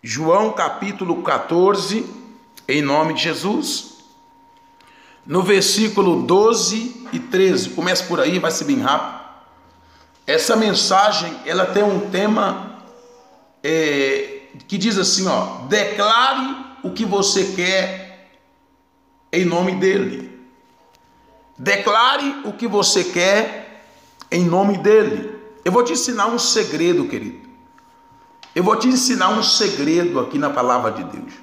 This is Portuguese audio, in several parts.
João capítulo 14, em nome de Jesus. No versículo 12 e 13, começa por aí, vai ser bem rápido. Essa mensagem, ela tem um tema que diz assim, declare o que você quer em nome dele. Declare o que você quer em nome dele. Eu vou te ensinar um segredo, querido. Eu vou te ensinar um segredo aqui na palavra de Deus.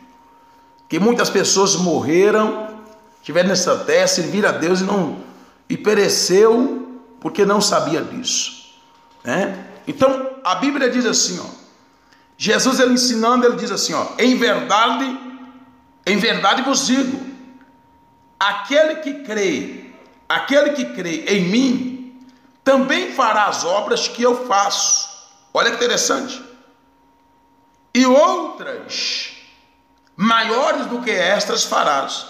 Que muitas pessoas morreram, estiveram nessa terra, serviram a Deus e pereceu porque não sabia disso. Então, a Bíblia diz assim, Jesus, ele ensinando, ele diz assim, em verdade vos digo, aquele que crê em mim, também fará as obras que eu faço. Olha que interessante. E outras maiores do que estas farás,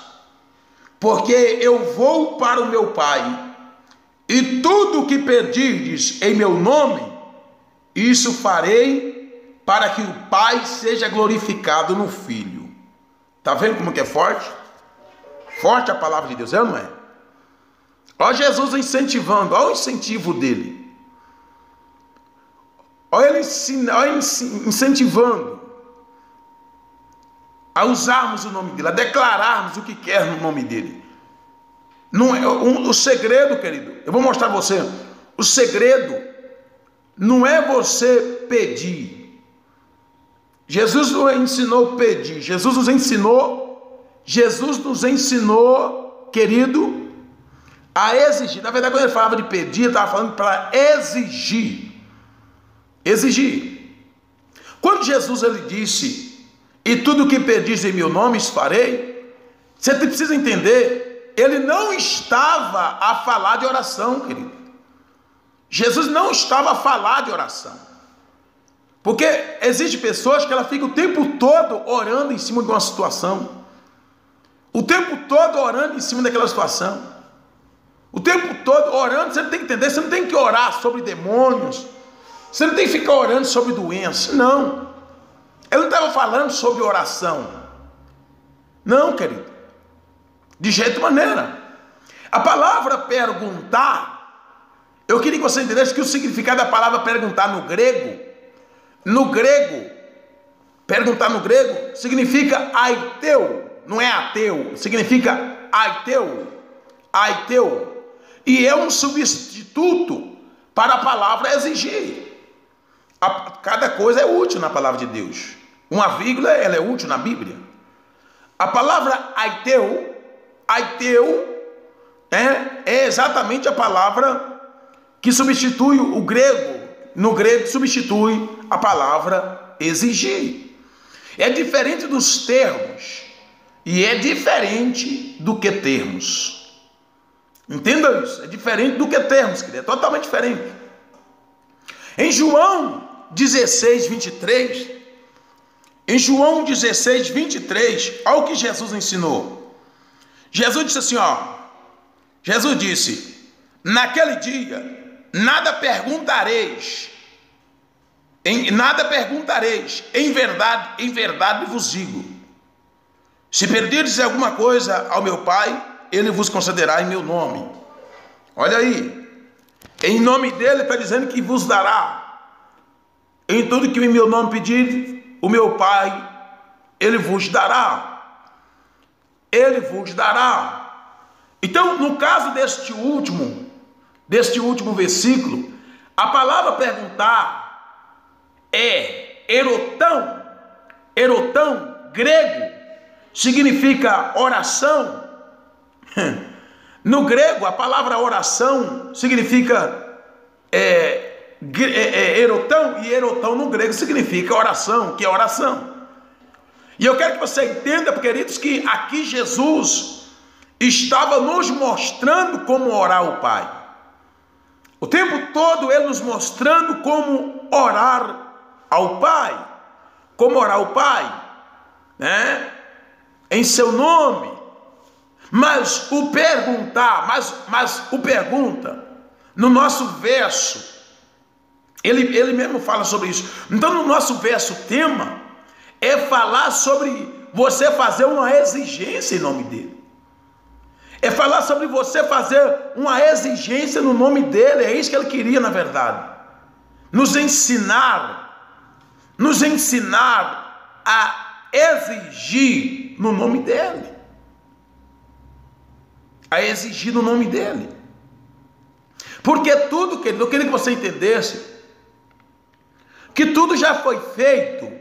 porque eu vou para o meu Pai, e tudo o que pedirdes em meu nome, isso farei, para que o Pai seja glorificado no Filho. Está vendo como que é forte? Forte a palavra de Deus, é ou não é? Olha Jesus incentivando, olha o incentivo dele. Olha ele incentivando a usarmos o nome dele, a declararmos o que quer no nome dele. Não é o segredo, querido. Eu vou mostrar a você. O segredo não é você pedir. Jesus nos ensinou a pedir. Jesus nos ensinou, querido, a exigir. Na verdade, quando ele falava de pedir, ele estava falando para exigir. Exigir. Quando Jesus ele disse, e tudo o que pedis em meu nome farei, você precisa entender, ele não estava a falar de oração, querido. Jesus não estava a falar de oração. Porque existem pessoas que ela fica o tempo todo orando em cima de uma situação. O tempo todo orando em cima daquela situação. O tempo todo orando, você tem que entender, você não tem que orar sobre demônios. Você não tem que ficar orando sobre doença, não. Eu não estava falando sobre oração. Não, querido. De jeito maneira. A palavra perguntar, eu queria que você entendesse que o significado da palavra perguntar no grego, perguntar no grego, significa aiteu, não é ateu, significa aiteu. E é um substituto para a palavra exigir. Cada coisa é útil na palavra de Deus. Uma vírgula, ela é útil na Bíblia. A palavra aiteu é exatamente a palavra que substitui o grego. No grego substitui a palavra exigir. É diferente dos termos e é diferente do que termos. Entenda isso, é diferente do que termos, querido, é totalmente diferente. Em João 16, 23, olha o que Jesus ensinou. Jesus disse assim, Jesus disse, naquele dia, nada perguntareis, em verdade vos digo, se pedirdes alguma coisa ao meu Pai, ele vos concederá em meu nome. Olha aí, em nome dele está dizendo que vos dará. Em tudo que em meu nome pedir, o meu Pai, ele vos dará. Ele vos dará. Então, no caso deste último versículo, a palavra perguntar é erotão, grego, significa oração. No grego, a palavra oração significa erotão, e erotão no grego significa oração, que é oração. E eu quero que você entenda, queridos, que aqui Jesus estava nos mostrando como orar ao Pai. O tempo todo ele nos mostrando como orar ao Pai, como orar ao Pai, em seu nome. Mas o perguntar, no nosso verso, ele mesmo fala sobre isso. Então, no nosso verso tema, é falar sobre você fazer uma exigência em nome dele. É falar sobre você fazer uma exigência no nome dele. É isso que ele queria, na verdade. Nos ensinar a exigir no nome dele. A exigir no nome dele. Porque tudo, querido, eu queria que você entendesse que tudo já foi feito.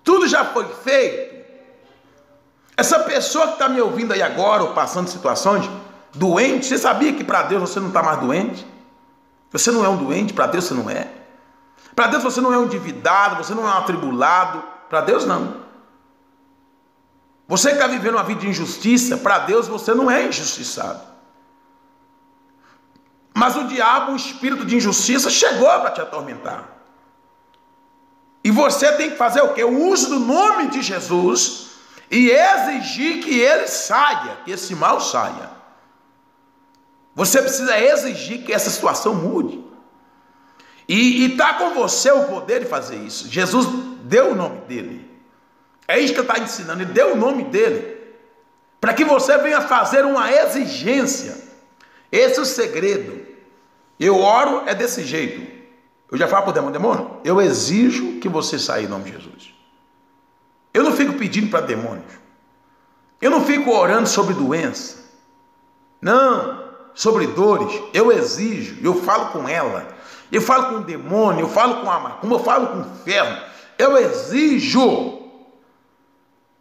Tudo já foi feito. Essa pessoa que está me ouvindo aí agora, ou passando situações, doente, você sabia que para Deus você não está mais doente? Você não é um doente, para Deus você não é. Para Deus você não é um endividado, você não é um atribulado, para Deus não. Você que está vivendo uma vida de injustiça, para Deus você não é injustiçado. Mas o diabo, o espírito de injustiça, chegou para te atormentar. E você tem que fazer o quê? O uso do nome de Jesus e exigir que ele saia, que esse mal saia. Você precisa exigir que essa situação mude. E está com você o poder de fazer isso. Jesus deu o nome dele. É isso que ele está ensinando. Ele deu o nome dele. Para que você venha fazer uma exigência. Esse é o segredo. Eu oro é desse jeito. Eu já falo para o demônio, eu exijo que você saia em nome de Jesus. Eu não fico pedindo para demônios. Eu não fico orando sobre doença. Não, sobre dores. Eu exijo, eu falo com ela. Eu falo com o demônio, eu falo com a macumba, eu falo com o inferno. Eu exijo.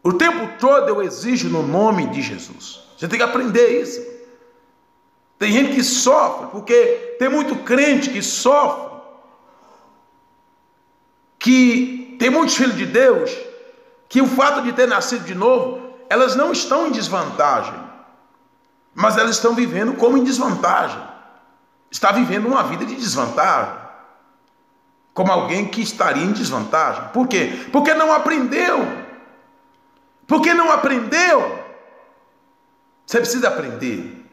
O tempo todo eu exijo no nome de Jesus. Você tem que aprender isso. Tem gente que sofre, porque tem muito crente que sofre. Que tem muitos filhos de Deus, que o fato de ter nascido de novo, elas não estão em desvantagem, mas elas estão vivendo como em desvantagem. Está vivendo uma vida de desvantagem, como alguém que estaria em desvantagem. Por quê? Porque não aprendeu. Porque não aprendeu. Você precisa aprender.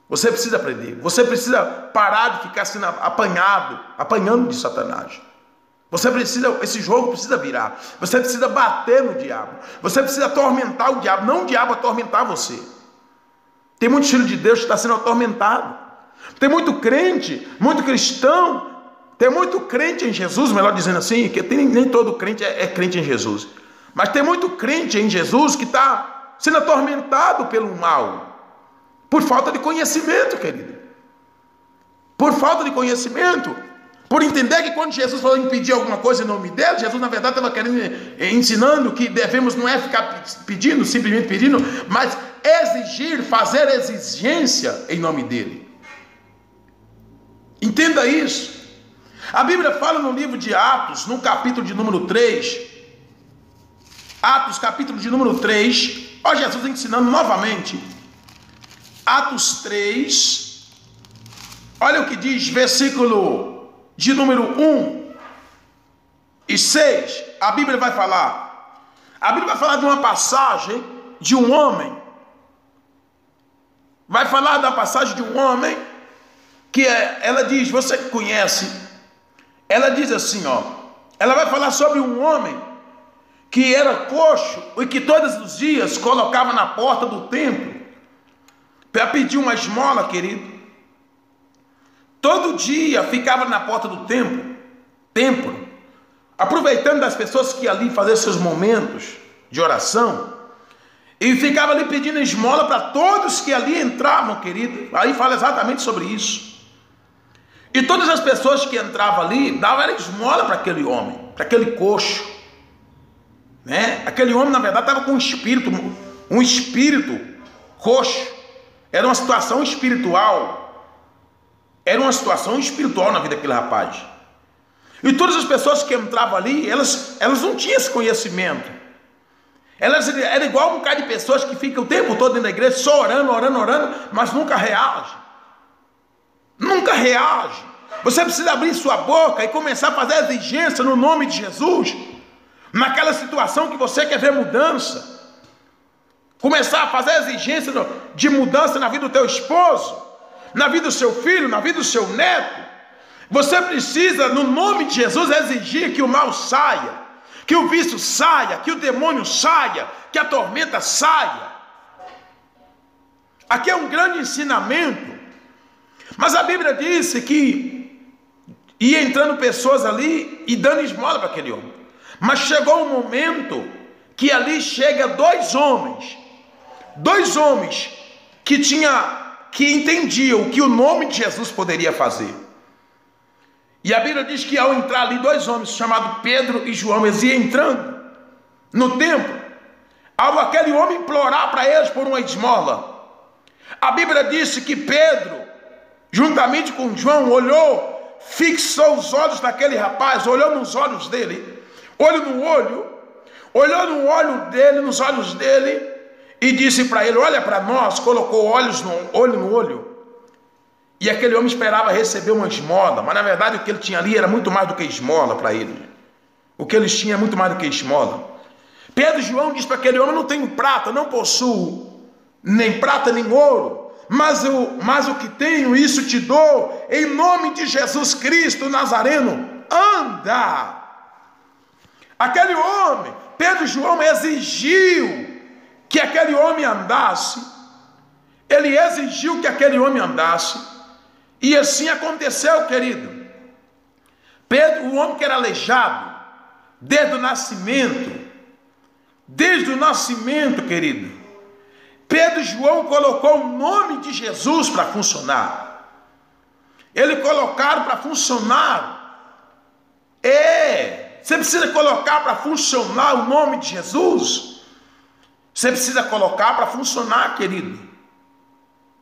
Você precisa aprender. Você precisa parar de ficar sendo apanhando de Satanás. Você precisa, esse jogo precisa virar. Você precisa bater no diabo. Você precisa atormentar o diabo, não o diabo atormentar você. Tem muitos filhos de Deus que estão sendo atormentados. Tem muito crente, muito cristão, tem muito crente em Jesus, melhor dizendo assim, que nem todo crente é crente em Jesus. Mas tem muito crente em Jesus que está sendo atormentado pelo mal. Por falta de conhecimento, querido. Por falta de conhecimento. Por entender que quando Jesus falou em pedir alguma coisa em nome dele, Jesus na verdade estava ensinando que devemos não é ficar pedindo, simplesmente pedindo, mas exigir, fazer exigência em nome dele. Entenda isso. A Bíblia fala no livro de Atos, no capítulo de número 3, Atos capítulo de número 3, ó Jesus ensinando novamente, Atos 3, olha o que diz, versículo de número 1 e 6, a Bíblia vai falar de uma passagem de um homem, vai falar da passagem de um homem, que ela diz, você conhece, ela diz assim, ó, ela vai falar sobre um homem que era coxo e que todos os dias colocava na porta do templo, para pedir uma esmola, querido. Todo dia ficava na porta do templo, aproveitando das pessoas que ali faziam seus momentos de oração, e ficava ali pedindo esmola para todos que ali entravam, querido. Aí fala exatamente sobre isso. E todas as pessoas que entravam ali, davam esmola para aquele homem, para aquele coxo, né? Aquele homem, na verdade, estava com um espírito coxo. Era uma situação espiritual. Era uma situação espiritual na vida daquele rapaz. E todas as pessoas que entravam ali, elas não tinham esse conhecimento. Era igual um bocado de pessoas que ficam o tempo todo dentro da igreja, só orando, mas nunca reagem. Nunca reage. Você precisa abrir sua boca e começar a fazer exigência no nome de Jesus, naquela situação que você quer ver mudança. Começar a fazer exigência de mudança na vida do teu esposo, na vida do seu filho, na vida do seu neto. Você precisa, no nome de Jesus, exigir que o mal saia, que o vício saia, que o demônio saia, que a tormenta saia. Aqui é um grande ensinamento. Mas a Bíblia disse que ia entrando pessoas ali e dando esmola para aquele homem. Mas chegou um momento que ali chega dois homens que entendiam o que o nome de Jesus poderia fazer. E a Bíblia diz que ao entrar ali dois homens, chamados Pedro e João, eles iam entrando no templo, ao aquele homem implorar para eles por uma esmola. A Bíblia disse que Pedro, juntamente com João, olhou, fixou os olhos daquele rapaz, olhou nos olhos dele, olho no olho, olhou no olho dele, nos olhos dele, e disse para ele: olha para nós. Colocou olho no olho. E aquele homem esperava receber uma esmola, mas na verdade o que ele tinha ali era muito mais do que esmola para ele. O que eles tinham é muito mais do que esmola. Pedro e João diz para aquele homem: não tenho prata, não possuo nem prata nem ouro, mas o que tenho, isso te dou, em nome de Jesus Cristo Nazareno, anda. Aquele homem, Pedro e João, exigiu que aquele homem andasse. Ele exigiu que aquele homem andasse, e assim aconteceu, querido. Pedro, o homem que era aleijado desde o nascimento, querido, Pedro e João colocou o nome de Jesus para funcionar. Eles colocaram para funcionar. Você precisa colocar para funcionar o nome de Jesus. Você precisa colocar para funcionar, querido.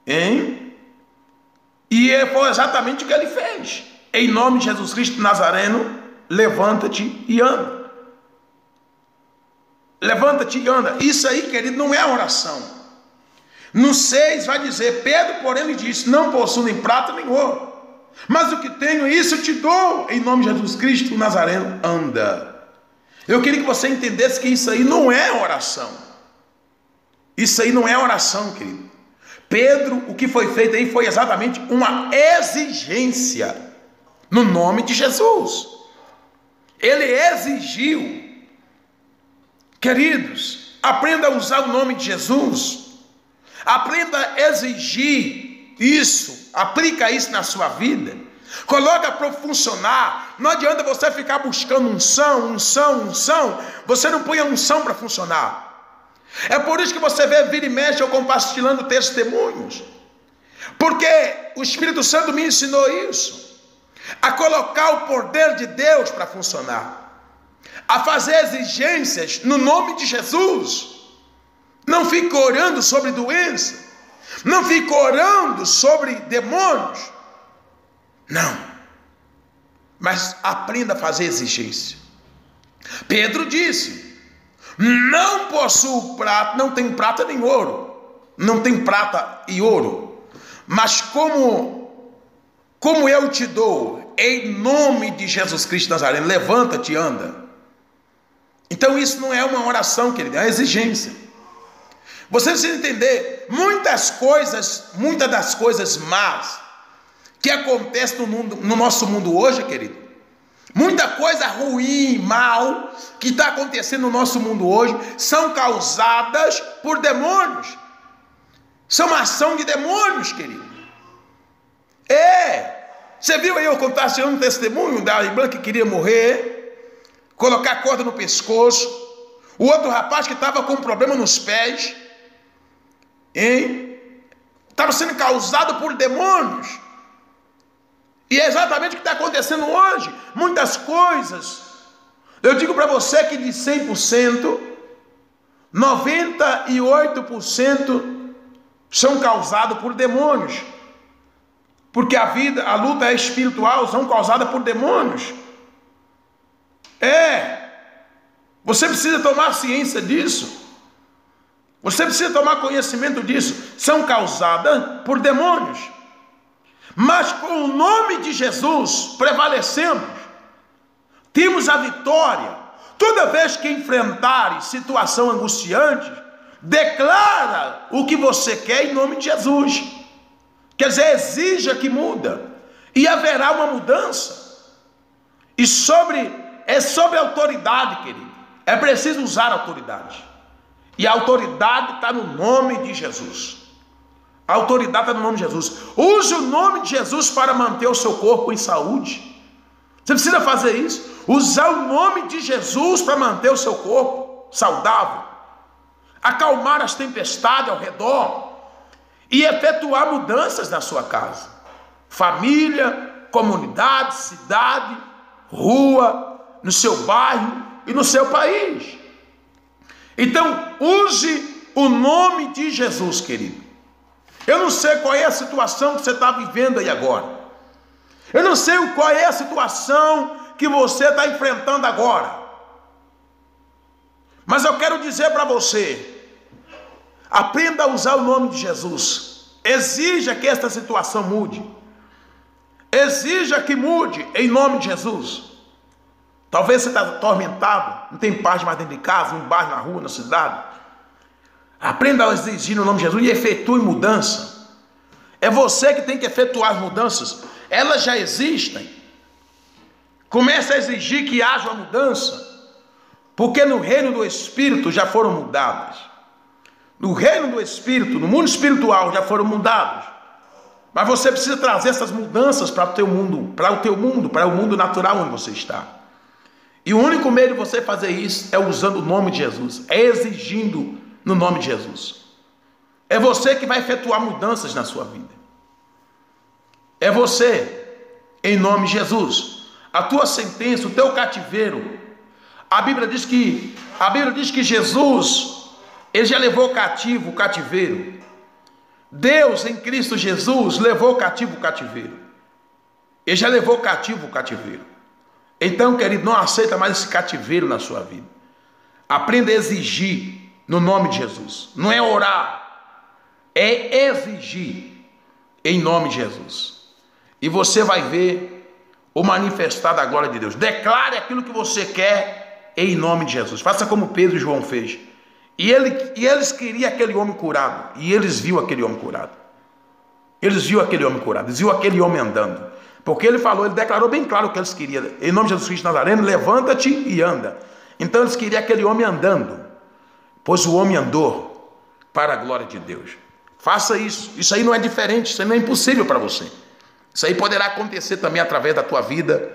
Hein? E foi exatamente o que ele fez. Em nome de Jesus Cristo Nazareno, levanta-te e anda. Levanta-te e anda. Isso aí, querido, não é oração. No 6 vai dizer: Pedro, porém, lhe disse: não possuo nem prata nem ouro, mas o que tenho, isso eu te dou. Em nome de Jesus Cristo Nazareno, anda. Eu queria que você entendesse que isso aí não é oração. Isso aí não é oração, querido. Pedro, o que foi feito aí foi exatamente uma exigência no nome de Jesus. Ele exigiu. Queridos, aprenda a usar o nome de Jesus. Aprenda a exigir isso. Aplica isso na sua vida. Coloca para funcionar. Não adianta você ficar buscando unção. Você não põe a unção para funcionar. É por isso que você vê vira e mexe eu compartilhando testemunhos. Porque o Espírito Santo me ensinou isso. A colocar o poder de Deus para funcionar. A fazer exigências no nome de Jesus. Não fique orando sobre doença. Não fique orando sobre demônios. Não. Mas aprenda a fazer exigência. Pedro disse: não possuo prata, não tem prata nem ouro. Não tem prata e ouro. Mas como eu te dou, em nome de Jesus Cristo Nazareno, levanta-te e anda. Então isso não é uma oração, querido, é uma exigência. Você precisa entender, muitas das coisas más que acontecem no nosso mundo hoje, querido, muita coisa ruim, mal, que está acontecendo no nosso mundo hoje, são causadas por demônios. São uma ação de demônios, querido. Você viu aí eu compartilhando um testemunho da irmã que queria morrer, colocar corda no pescoço, o outro rapaz que estava com um problema nos pés, estava sendo causado por demônios. E é exatamente o que está acontecendo hoje. Muitas coisas. Eu digo para você que de 100%, 98% são causados por demônios. Porque a luta é espiritual, são causadas por demônios. Você precisa tomar ciência disso. Você precisa tomar conhecimento disso. São causadas por demônios. Mas com o nome de Jesus prevalecemos. Temos a vitória. Toda vez que enfrentares situação angustiante, declara o que você quer em nome de Jesus. Quer dizer, exija que muda. E haverá uma mudança. E sobre é sobre autoridade, querido. É preciso usar a autoridade. E a autoridade está no nome de Jesus. A autoridade está no nome de Jesus. Use o nome de Jesus para manter o seu corpo em saúde. Você precisa fazer isso. Usar o nome de Jesus para manter o seu corpo saudável. Acalmar as tempestades ao redor. E efetuar mudanças na sua casa. Família, comunidade, cidade, rua, no seu bairro e no seu país. Então, use o nome de Jesus, querido. Eu não sei qual é a situação que você está vivendo aí agora. Eu não sei qual é a situação que você está enfrentando agora. Mas eu quero dizer para você, aprenda a usar o nome de Jesus. Exija que esta situação mude. Exija que mude em nome de Jesus. Talvez você está atormentado, não tem paz mais dentro de casa, no bairro, na rua, na cidade. Aprenda a exigir no nome de Jesus e efetue mudança. É você que tem que efetuar as mudanças. Elas já existem. Comece a exigir que haja uma mudança. Porque no reino do Espírito já foram mudadas. No reino do Espírito, no mundo espiritual já foram mudados. Mas você precisa trazer essas mudanças para o teu mundo, para o mundo natural onde você está. E o único meio de você fazer isso é usando o nome de Jesus, é exigindo no nome de Jesus. É você que vai efetuar mudanças na sua vida. É você, em nome de Jesus. A tua sentença, o teu cativeiro. A Bíblia diz que Jesus, ele já levou cativo o cativeiro. Deus em Cristo Jesus levou cativo o cativeiro. Ele já levou cativo o cativeiro. Então, querido, não aceita mais esse cativeiro na sua vida. Aprenda a exigir no nome de Jesus. Não é orar, é exigir em nome de Jesus. E você vai ver o manifestar da glória de Deus. Declare aquilo que você quer em nome de Jesus. Faça como Pedro e João fez. E eles queriam aquele homem curado. E eles viram aquele homem curado. Eles viram aquele homem curado. Eles viram aquele homem andando. Porque ele declarou bem claro o que eles queriam. Em nome de Jesus Cristo Nazareno, levanta-te e anda. Então eles queriam aquele homem andando. Pois o homem andou para a glória de Deus. Faça isso. Isso aí não é diferente. Isso aí não é impossível para você. Isso aí poderá acontecer também através da tua vida,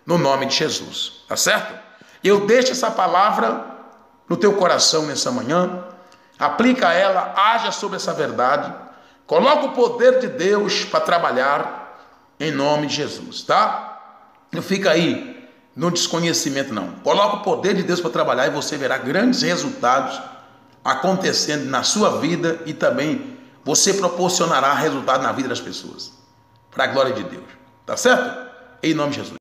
no nome de Jesus. Tá certo? Eu deixo essa palavra no teu coração nessa manhã. Aplica ela, haja sobre essa verdade. Coloca o poder de Deus para trabalhar em nome de Jesus, tá? Não fica aí no desconhecimento, não. Coloca o poder de Deus para trabalhar e você verá grandes resultados acontecendo na sua vida e também você proporcionará resultado na vida das pessoas. Para a glória de Deus. Tá certo? Em nome de Jesus.